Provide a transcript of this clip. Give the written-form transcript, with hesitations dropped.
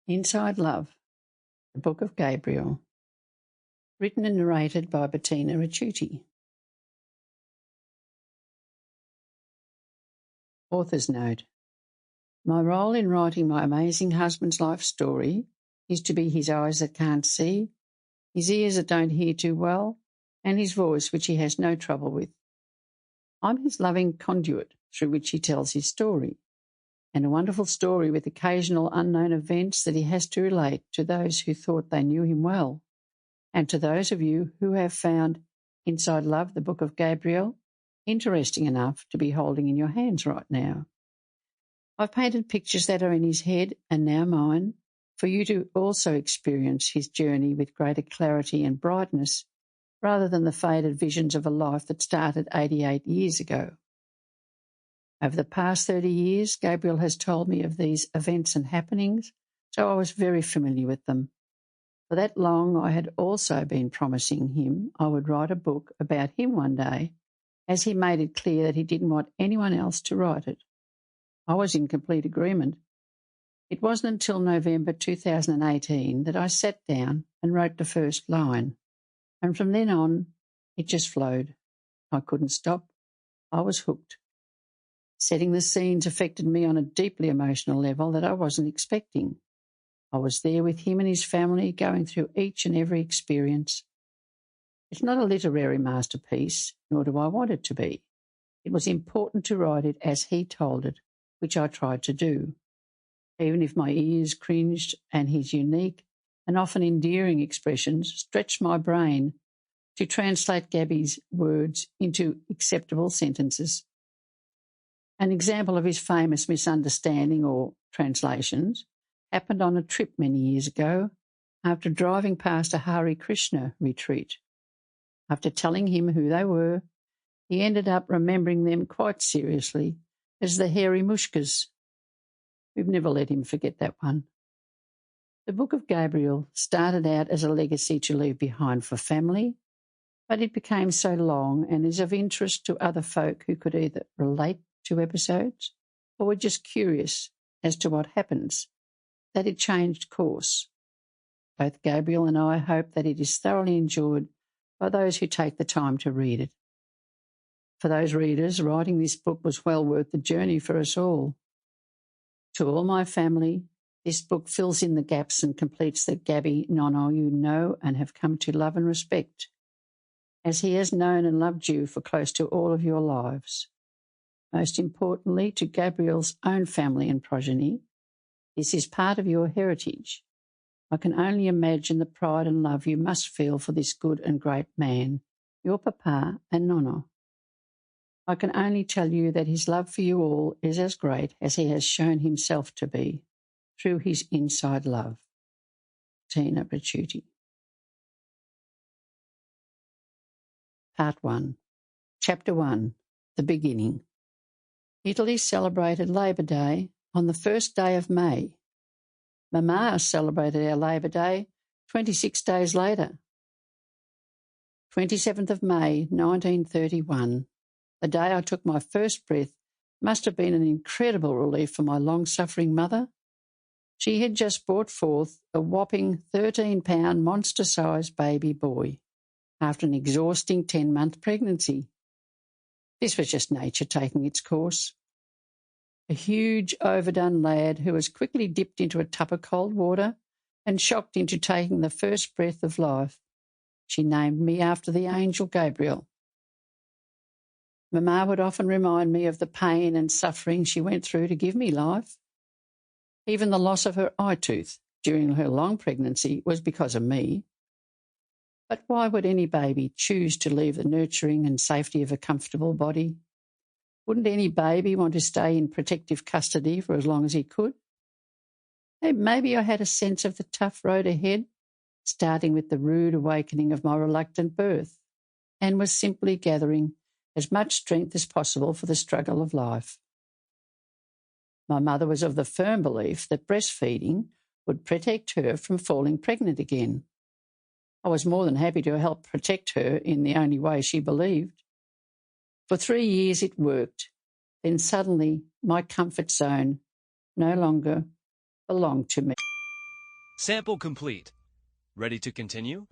Inside Love, the Book of Gabriele, written and narrated by Bettina Ricciuti. Author's note. My role in writing my amazing husband's life story is to be his eyes that can't see, his ears that don't hear too well, and his voice which he has no trouble with. I'm his loving conduit through which he tells his story, and a wonderful story with occasional unknown events that he has to relate to those who thought they knew him well, and to those of you who have found Inside Love, the Book of Gabriele, interesting enough to be holding in your hands right now. I've painted pictures that are in his head and now mine, for you to also experience his journey with greater clarity and brightness, rather than the faded visions of a life that started 88 years ago. Over the past 30 years, Gabriele has told me of these events and happenings, so I was very familiar with them. For that long, I had also been promising him I would write a book about him one day, as he made it clear that he didn't want anyone else to write it. I was in complete agreement. It wasn't until November 2018 that I sat down and wrote the first line, and from then on, it just flowed. I couldn't stop. I was hooked. Setting the scenes affected me on a deeply emotional level that I wasn't expecting. I was there with him and his family, going through each and every experience. It's not a literary masterpiece, nor do I want it to be. It was important to write it as he told it, which I tried to do. Even if my ears cringed and his unique and often endearing expressions stretched my brain to translate Gabby's words into acceptable sentences. An example of his famous misunderstanding or translations happened on a trip many years ago after driving past a Hare Krishna retreat. After telling him who they were, he ended up remembering them quite seriously as the hairy mushkas. We've never let him forget that one. The Book of Gabriele started out as a legacy to leave behind for family, but it became so long and is of interest to other folk who could either relate to episodes or were just curious as to what happens, that it changed course. Both Gabriele and I hope that it is thoroughly enjoyed by those who take the time to read it. For those readers, writing this book was well worth the journey for us all. To all my family, this book fills in the gaps and completes the Gabby Nono you know and have come to love and respect, as he has known and loved you for close to all of your lives. Most importantly, to Gabriele's own family and progeny, this is part of your heritage. I can only imagine the pride and love you must feel for this good and great man, your papa and Nono. I can only tell you that his love for you all is as great as he has shown himself to be through his inside love. Bettina Ricciuti. Part 1. Chapter 1. The Beginning. Italy celebrated Labour Day on the first day of May. Mama celebrated our Labour Day 26 days later. 27th of May, 1931. The day I took my first breath must have been an incredible relief for my long-suffering mother. She had just brought forth a whopping 13-pound monster-sized baby boy after an exhausting 10-month pregnancy. This was just nature taking its course. A huge, overdone lad who was quickly dipped into a tub of cold water and shocked into taking the first breath of life. She named me after the angel Gabriele. Mama would often remind me of the pain and suffering she went through to give me life. Even the loss of her eye tooth during her long pregnancy was because of me. But why would any baby choose to leave the nurturing and safety of a comfortable body? Wouldn't any baby want to stay in protective custody for as long as he could? Maybe I had a sense of the tough road ahead, starting with the rude awakening of my reluctant birth, and was simply gathering as much strength as possible for the struggle of life. My mother was of the firm belief that breastfeeding would protect her from falling pregnant again. I was more than happy to help protect her in the only way she believed. For 3 years it worked. Then suddenly my comfort zone no longer belonged to me. Sample complete. Ready to continue?